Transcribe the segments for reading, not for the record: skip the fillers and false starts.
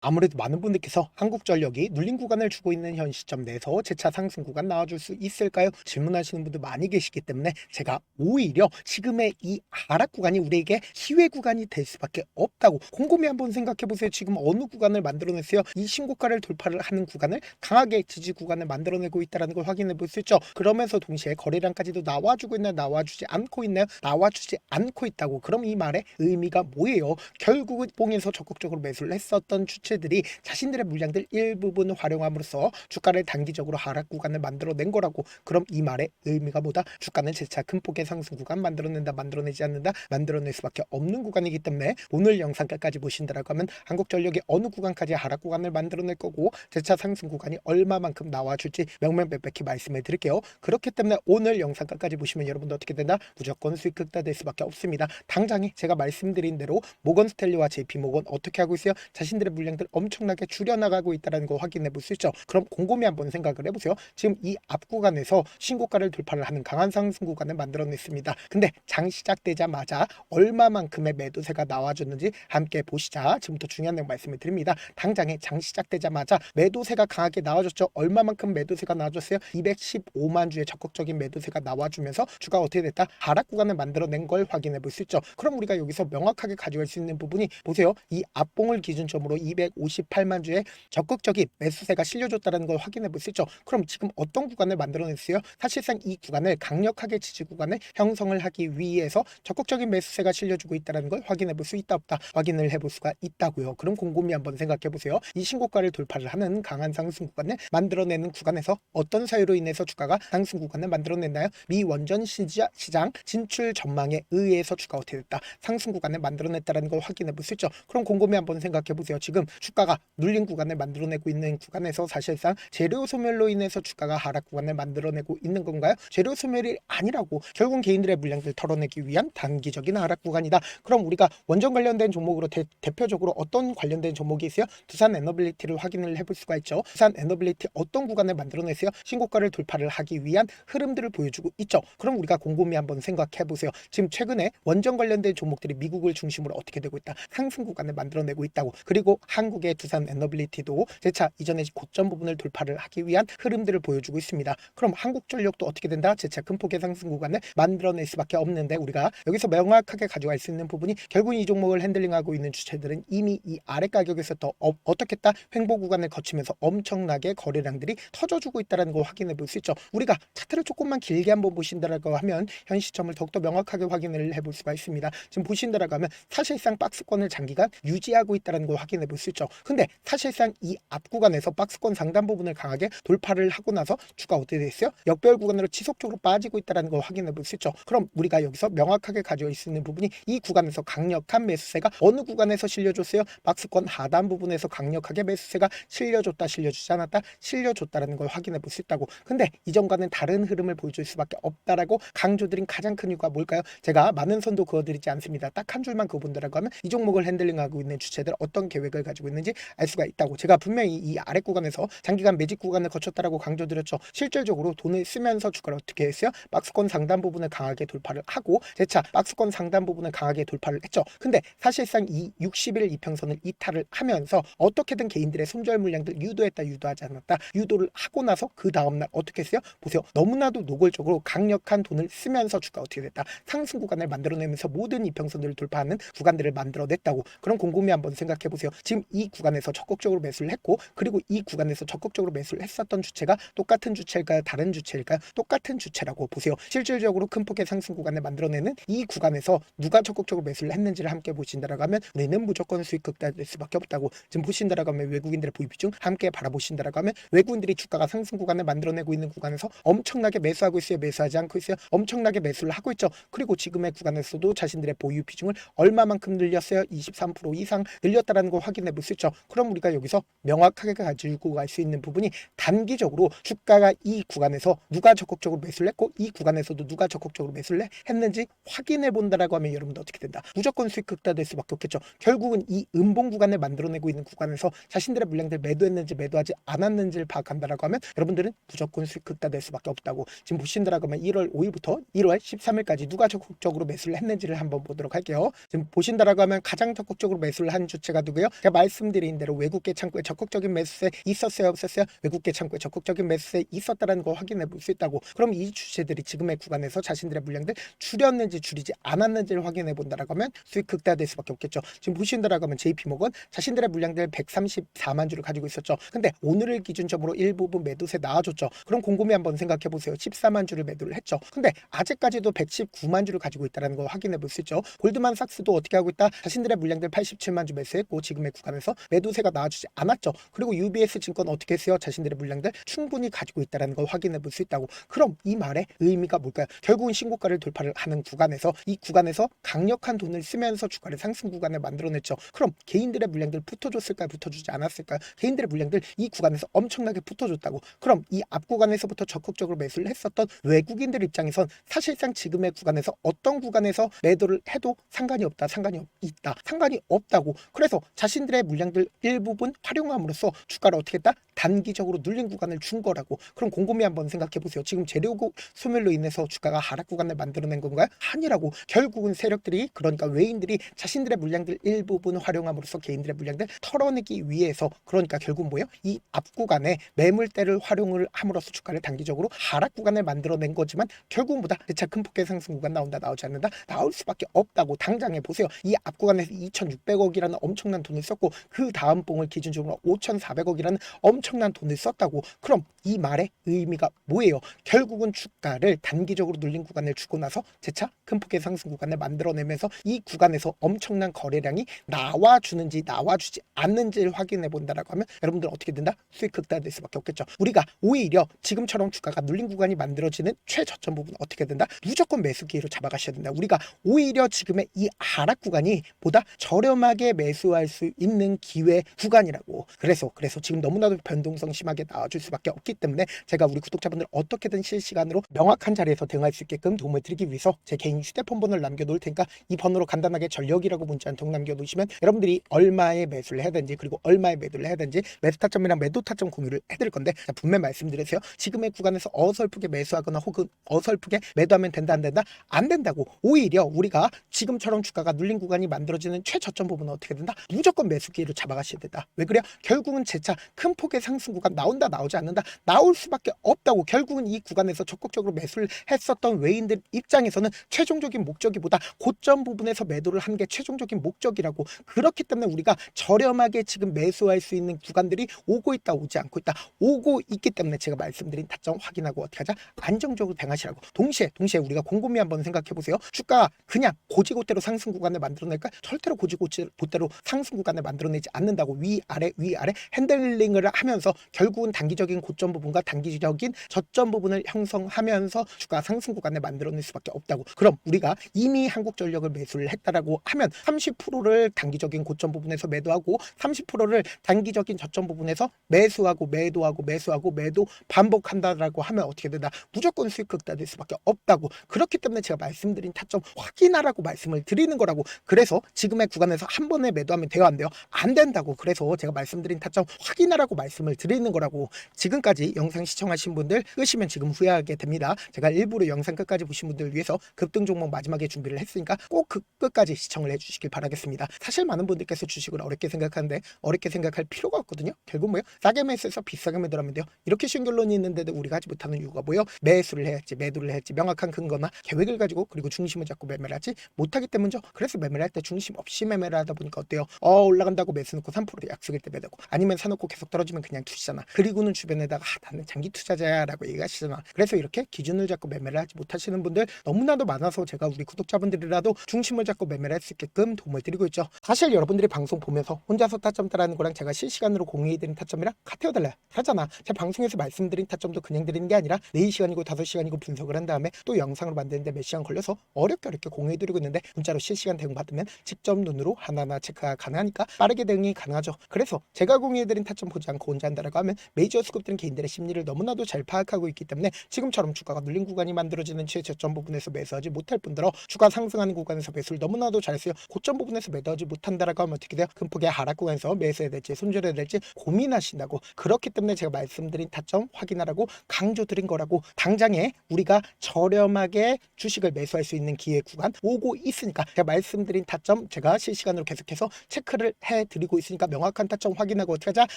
아무래도 많은 분들께서 한국전력이 눌린 구간을 주고 있는 현 시점 내에서 재차 상승 구간 나와줄 수 있을까요? 질문하시는 분들 많이 계시기 때문에 제가 오히려 지금의 이 하락 구간이 우리에게 기회 구간이 될 수밖에 없다고 곰곰이 한번 생각해 보세요. 지금 어느 구간을 만들어냈어요? 이 신고가를 돌파를 하는 구간을 강하게 지지 구간을 만들어내고 있다는 걸 확인해 볼 수 있죠. 그러면서 동시에 거래량까지도 나와주고 있나요? 나와주지 않고 있나요? 나와주지 않고 있다고. 그럼 이 말의 의미가 뭐예요? 결국은 뽕에서 적극적으로 매수를 했었던 주체들이 자신들의 물량들 일부분 활용함으로써 주가를 단기적으로 하락 구간을 만들어낸 거라고. 그럼 이 말의 의미가 뭐다? 주가는 재차 큰 폭의 상승 구간 만들어낸다, 만들어내지 않는다, 만들어낼 수밖에 없는 구간이기 때문에 오늘 영상 끝까지 보신다라고 하면 한국전력이 어느 구간까지 하락 구간을 만들어낼 거고 재차 상승 구간이 얼마만큼 나와줄지 명명백백히 말씀을 드릴게요. 그렇기 때문에 오늘 영상 끝까지 보시면 여러분도 어떻게 된다? 무조건 수익 극대화될 수밖에 없습니다. 당장에 제가 말씀드린 대로 모건 스탠리와 JP모건 어떻게 하고 있어요? 자신들의 물량들 엄청나게 줄여나가고 있다는 거 확인해 볼 수 있죠. 그럼 곰곰이 한번 생각을 해보세요. 지금 이 앞 구간에서 신고가를 돌파를 하는 강한 상승 구간을 만들어냈습니다. 근데 장 시작되자마자 얼마만큼의 매도세가 나와줬는지 함께 보시자. 지금부터 중요한 내용 말씀을 드립니다. 당장에 장 시작되자마자 매도세가 강하게 나와줬죠. 얼마만큼 매도세가 나와줬어요? 215만 주의 적극적인 매도세가 나와주면서 주가 어떻게 됐다? 하락 구간을 만들어낸 걸 확인해 볼 수 있죠. 그럼 우리가 여기서 명확하게 가져갈 수 있는 부분이 보세요. 이 앞봉을 기준점으로 258만 주의 적극적인 매수세가 실려줬다는 걸 확인해 볼 수 있죠. 그럼 지금 어떤 구간을 만들어냈어요? 사실상 이 구간을 강력하게 지지 구간을 형성을 하기 위해서 적극적인 매수세가 실려주고 있다는 걸 확인해 볼 수 있다 없다? 확인을 해볼 수가 있다고요. 그럼 곰곰이 한번 생각해 보세요. 이 신고가를 돌파를 하는 강한 상승 구간을 만들어내는 구간에서 어떤 사유로 인해서 주가가 상승 구간을 만들어냈나요? 미 원전 시장 진출 전망에 의해서 주가 어떻게 됐다? 상승 구간을 만들어냈다는 걸 확인해 볼 수 있죠. 그럼 곰곰이 한번 생각해 보세요. 지금 주가가 눌린 구간을 만들어내고 있는 구간에서 사실상 재료 소멸로 인해서 주가가 하락 구간을 만들어내고 있는 건가요? 재료 소멸이 아니라고. 결국 개인들의 물량들 털어내기 위한 단기적인 하락 구간이다. 그럼 우리가 원전 관련된 종목으로 대표적으로 어떤 관련된 종목이 있어요? 두산 에너빌리티를 확인을 해볼 수가 있죠. 두산 에너빌리티 어떤 구간을 만들어냈어요? 신고가를 돌파를 하기 위한 흐름들을 보여주고 있죠. 그럼 우리가 곰곰이 한번 생각해 보세요. 지금 최근에 원전 관련된 종목들이 미국을 중심으로 어떻게 되고 있다? 상승 구간을 만들어내고 있다고. 그리고 한국의 두산 에너빌리티도 재차 이전의 고점 부분을 돌파를 하기 위한 흐름들을 보여주고 있습니다. 그럼 한국전력도 어떻게 된다? 재차 큰 폭의 상승 구간을 만들어낼 수밖에 없는데 우리가 여기서 명확하게 가져갈 수 있는 부분이 결국 이 종목을 핸들링하고 있는 주체들은 이미 이 아래 가격에서 더 어떻게 했다? 횡보 구간을 거치면서 엄청나게 거래량들이 터져주고 있다는 걸 확인해 볼 수 있죠. 우리가 차트를 조금만 길게 한번 보신다라고 하면 현 시점을 더욱더 명확하게 확인을 해볼 수가 있습니다. 지금 보신다라고 하면 사실상 박스권을 장기간 유지하고 있다는 걸 확인해 볼 수 있죠. 근데 사실상 이 앞 구간에서 박스권 상단 부분을 강하게 돌파를 하고 나서 주가 어떻게 됐어요? 역별 구간으로 지속적으로 빠지고 있다는 걸 확인해 볼 수 있죠. 그럼 우리가 여기서 명확하게 가져올 수 있는 부분이 이 구간에서 강력한 매수세가 어느 구간에서 실려줬어요? 박스권 하단 부분에서 강력하게 매수세가 실려줬다, 실려주지 않았다, 실려줬다는 걸 확인해 볼 수 있다고. 근데 이전과는 다른 흐름을 보여줄 수밖에 없다라고 강조드린 가장 큰 이유가 뭘까요? 제가 많은 선도 그어드리지 않습니다. 딱 한 줄만 그어본다라고 하면 이 종목을 핸들링하고 있는 주체들 어떤 계획을 가지고 있는지 알 수가 있다고. 제가 분명히 이 아래 구간에서 장기간 매직 구간을 거쳤다라고 강조드렸죠. 실질적으로 돈을 쓰면서 주가를 어떻게 했어요? 박스권 상단 부분을 강하게 돌파를 하고 재차 박스권 상단 부분을 강하게 돌파를 했죠. 근데 사실상 이 60일 이평선을 이탈을 하면서 어떻게든 개인들의 손절 물량들 유도했다, 유도하지 않았다, 유도를 하고 나서 그 다음날 어떻게 했어요? 보세요. 너무나도 노골적으로 강력한 돈을 쓰면서 주가 어떻게 됐다? 상승 구간을 만들어내면서 모든 이평선들을 돌파하는 구간들을 만들어냈다고. 그럼 곰곰이 한번 생각해 보세요. 지금 이 구간에서 적극적으로 매수를 했고 그리고 이 구간에서 적극적으로 매수를 했었던 주체가 똑같은 주체일까요? 다른 주체일까요? 똑같은 주체라고 보세요. 실질적으로 큰 폭의 상승 구간을 만들어내는 이 구간에서 누가 적극적으로 매수를 했는지를 함께 보신다라고 하면 우리는 무조건 수익 극대화될 수밖에 없다고. 지금 보신다라고 하면 외국인들의 보유 비중 함께 바라보신다라고 하면 외국인들이 주가가 상승 구간을 만들어내고 있는 구간에서 엄청나게 매수하고 있어요? 매수하지 않고 있어요? 엄청나게 매수를 하고 있죠. 그리고 지금의 구간에서도 자신들의 보유 비중을 얼마만큼 늘렸어요? 23% 이상 늘렸다라는 걸 확인해 볼 수 있죠. 그럼 우리가 여기서 명확하게 가지고 갈 수 있는 부분이 단기적으로 주가가 이 구간에서 누가 적극적으로 매수를 했고 이 구간에서도 누가 적극적으로 매수를 했는지 확인해 본다라고 하면 여러분들 어떻게 된다? 무조건 수익 극대화될 수밖에 없겠죠. 결국은 이 음봉 구간을 만들어내고 있는 구간에서 자신들의 물량들 매도했는지 매도하지 않았는지를 파악한다라고 하면 여러분들은 무조건 수익 극대화될 수밖에 없다고. 지금 보신다라고 하면 1월 5일부터 1월 13일까지 누가 적극적으로 매수를 했는지를 한번 보도록 할게요. 지금 보신다라고 하면 가장 적극적으로 매수를 한 주체가 누구예요? 제가 말씀드린 대로 외국계 창구에 적극적인 매수세 있었어요, 없었어요? 외국계 창구에 적극적인 매수세 있었다라는 거 확인해 볼 수 있다고. 그럼 이 주체들이 지금의 구간에서 자신들의 물량들 줄였는지 줄이지 않았는지를 확인해 본다라고 하면 수익 극대화될 수밖에 없겠죠. 지금 보신다라고 하면 JP모건 자신들의 물량들 134만 주를 가지고 있었죠. 근데 오늘을 기준점으로 일부분 매도세 나와줬죠. 그럼 곰곰이 한번 생각해 보세요. 14만 주를 매도를 했죠. 근데 아직까지도 119만 주를 가지고 있다는 걸 확인해 볼 수 있죠. 골드만삭스도 어떻게 하고 있다? 자신들의 물량들 87만 주 매수했고 지금의 구간에서 매도세가 나와주지 않았죠. 그리고 UBS 증권 어떻게 했어요? 자신들의 물량들 충분히 가지고 있다는 걸 확인해 볼 수 있다고. 그럼 이 말의 의미가 뭘까요? 결국은 신고가를 돌파를 하는 구간에서 이 구간에서 강력한 돈을 쓰면서 주가를 상승 구간을 만들어냈죠. 그럼 개인들의 물량들 붙어줬을까요? 붙어주지 않았을까요? 개인들의 물량들 이 구간에서 엄청나게 붙어줬다고. 그럼 이 앞 구간에서부터 적극적으로 매수를 했었던 외국인들 입장에선 사실상 지금의 구간에서 어떤 구간에서 매도를 해도 상관이 없다, 상관이 있다, 상관이 없다고. 그래서 자신들의 물량들 일부분 활용함으로써 주가를 어떻게 했다? 단기적으로 눌린 구간을 준 거라고. 그럼 곰곰이 한번 생각해 보세요. 지금 재료고 소멸로 인해서 주가가 하락 구간을 만들어낸 건가요? 아니라고. 결국은 세력들이, 그러니까 외인들이 자신들의 물량들 일부분 활용함으로써 개인들의 물량들 털어내기 위해서, 그러니까 결국 뭐예요? 이 앞 구간에 매물대를 활용을 함으로써 주가를 단기적으로 하락 구간을 만들어낸 거지만 결국은 보다 대차 큰 폭의 상승 구간 나온다, 나오지 않는다? 나올 수밖에 없다고. 당장에 보세요. 이 앞 구간에서 2,600억이라는 엄청난 돈을 썼고 그 다음 봉을 기준적으로 5,400억이라는 엄청난 돈을 썼다고. 그럼 이 말의 의미가 뭐예요? 결국은 주가를 단기적으로 눌린 구간을 주고 나서 재차 큰 폭의 상승 구간을 만들어내면서 이 구간에서 엄청난 거래량이 나와주는지 나와주지 않는지를 확인해 본다라고 하면 여러분들 어떻게 된다? 수익 극대화될 수밖에 없겠죠. 우리가 오히려 지금처럼 주가가 눌린 구간이 만들어지는 최저점 부분 어떻게 된다? 무조건 매수 기회로 잡아가셔야 된다. 우리가 오히려 지금의 이 하락 구간이 보다 저렴하게 매수할 수 있는 기회 구간이라고. 그래서 지금 너무나도 변동성 심하게 나와줄 수밖에 없기 때문에 제가 우리 구독자분들 어떻게든 실시간으로 명확한 자리에서 대응할 수 있게끔 도움을 드리기 위해서 제 개인 휴대폰 번호를 남겨놓을 테니까 이 번호로 간단하게 전력이라고 문자 한 통 남겨놓으시면 여러분들이 얼마에 매수를 해야 되는지 그리고 얼마에 매도를 해야 되는지 매수 타점이랑 매도 타점 공유를 해드릴 건데, 분명히 말씀드리세요. 지금의 구간에서 어설프게 매수하거나 혹은 어설프게 매도하면 된다, 안 된다? 안 된다고. 오히려 우리가 지금처럼 주가가 눌린 구간이 만들어지는 최저점 부분은 어떻게 된다? 무조건 매수 기회로 잡아가셔야 된다. 왜 그래요? 결국은 재차 큰 폭의 상승 구간 나온다, 나오지 않는다? 나올 수밖에 없다고. 결국은 이 구간에서 적극적으로 매수를 했었던 외인들 입장에서는 최종적인 목적이보다 고점 부분에서 매도를 하는 게 최종적인 목적이라고. 그렇기 때문에 우리가 저렴하게 지금 매수할 수 있는 구간들이 오고 있다, 오지 않고 있다, 오고 있기 때문에 제가 말씀드린 타점 확인하고 어떻게 하자? 안정적으로 대응하시라고. 동시에 우리가 곰곰이 한번 생각해 보세요. 주가 그냥 고지고대로 상승 구간을 만들어낼까? 절대로 고지고대로 상승 구간을 만들어내지 않는다고. 위아래 핸들링을 하면서 결국은 단기적인 고점 부분과 단기적인 저점 부분을 형성하면서 주가 상승 구간을 만들어낼 수밖에 없다고. 그럼 우리가 이미 한국전력을 매수를 했다라고 하면 30%를 단기적인 고점 부분에서 매도하고 30%를 단기적인 저점 부분에서 매수하고 매도 반복한다라고 하면 어떻게 된다? 무조건 수익 극대화될 수밖에 없다고. 그렇기 때문에 제가 말씀드린 타점 확인하라고 말씀을 드리는 거라고. 그래서 지금의 구간에서 한 번에 매도하면 돼요, 안 돼요? 안 된다고. 그래서 제가 말씀드린 타점 확인하라고 말씀을 드리는 거라고. 지금까지 영상 시청하신 분들 끄시면 지금 후회하게 됩니다. 제가 일부러 영상 끝까지 보신 분들을 위해서 급등 종목 마지막에 준비를 했으니까 꼭 그 끝까지 시청을 해주시길 바라겠습니다. 사실 많은 분들께서 주식을 어렵게 생각하는데 어렵게 생각할 필요가 없거든요. 결국 뭐예요? 싸게 매수해서 비싸게 매도하면 돼요. 이렇게 쉬운 결론이 있는데도 우리가 하지 못하는 이유가 뭐예요? 매수를 해야지, 매도를 해야지 명확한 근거나 계획을 가지고 그리고 중심을 잡고 매매를 하지 못하기 때문이죠. 그래서 매매를 할 때 중심 없이 매매를 하다 보니까 어때요? 올라간다고 매수 놓고 3% 약속일 때 매도고, 아니면 사놓고 계속 떨어지면 그냥 투시잖아. 그리고는 주변에다가 나는 장기 투자자야 라고 얘기하시잖아. 그래서 이렇게 기준을 잡고 매매를 하지 못하시는 분들 너무나도 많아서 제가 우리 구독자분들이라도 중심을 잡고 매매를 할 수 있게끔 도움을 드리고 있죠. 사실 여러분들이 방송 보면서 혼자서 타점 따라하는 거랑 제가 실시간으로 공유해드린 타점이랑 같아요, 달라요? 하잖아. 제가 방송에서 말씀드린 타점도 그냥 드리는 게 아니라 4시간이고 5시간이고 분석을 한 다음에 또 영상으로 만드는데 몇 시간 걸려서 어렵게 공유해드리고 있는데, 문자로 실시간 대응 받으면 직접 눈으로 하나하나 체크가 가능하니까 빠르게 대응이 가능하죠. 그래서 제가 공유해드린 타점 보지 않고 혼자 한다라고 하면 메이저 스skup들은 개인들의 심리를 너무나도 잘 파악하고 있기 때문에 지금처럼 주가가 눌린 구간이 만들어지는 최저점 부분에서 매수하지 못할 뿐더러 주가 상승하는 구간에서 매수를 너무나도 잘 써요. 고점 부분에서 매도하지 못한다라고 하면 어떻게 돼요? 큰 폭의 하락 구간에서 매수해야 될지 손절해야 될지 고민하신다고. 그렇기 때문에 제가 말씀드린 타점 확인하라고 강조드린 거라고. 당장에 우리가 저렴하게 주식을 매수할 수 있는 기회 구간 오고 있으니까 제가 말씀드린 타점 제가 실시간으로 계속해서 체크를 해 드리고 있으니까 명확한 타점 확인하고 어떻게 하자?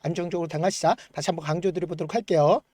안정적으로 당하시자. 다시 한번 강조드려보도록 할게요.